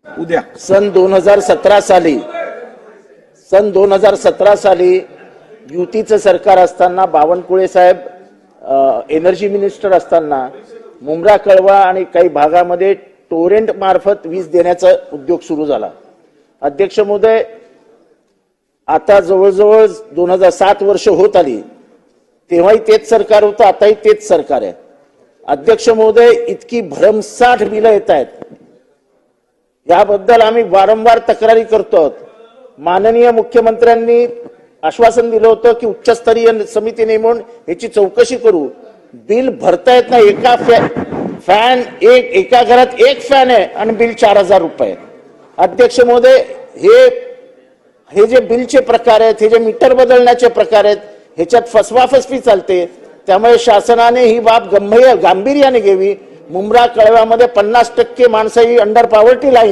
उद्या सन 2017 साली युतीचं सरकार असताना बावनकुळे साहेब एनर्जी मिनिस्टर असताना मुंब्रा कळवा आणि काही भागामध्ये टोरेंट मार्फत वीज देण्याचा उद्योग सुरू झाला. अध्यक्ष महोदय, आता जवळजवळ 2007 वर्ष होत आली, तेव्हाही तेच सरकार होतं, आताही तेच सरकार आहे. अध्यक्ष महोदय, इतकी भरमसाठ बिलं येत आहेत, याबद्दल आम्ही वारंवार तक्रारी करतो. माननीय मुख्यमंत्र्यांनी आश्वासन दिलं होतं की उच्चस्तरीय समिती नेमून याची चौकशी करू. बिल भरता येत नाही. एका घरात एक फॅन आहे आणि बिल 4000 रुपये. अध्यक्ष महोदय, हे जे बिलचे प्रकार आहेत, हे जे मीटर बदलण्याचे प्रकार आहेत, ह्याच्यात फसवाफसवी चालते. त्यामुळे शासनाने ही बाब गांभीर्याने घ्यावी. मुंब्रा कळव्यामध्ये 50% माणसं ही अंडर पॉवर्टी लाईन आहे.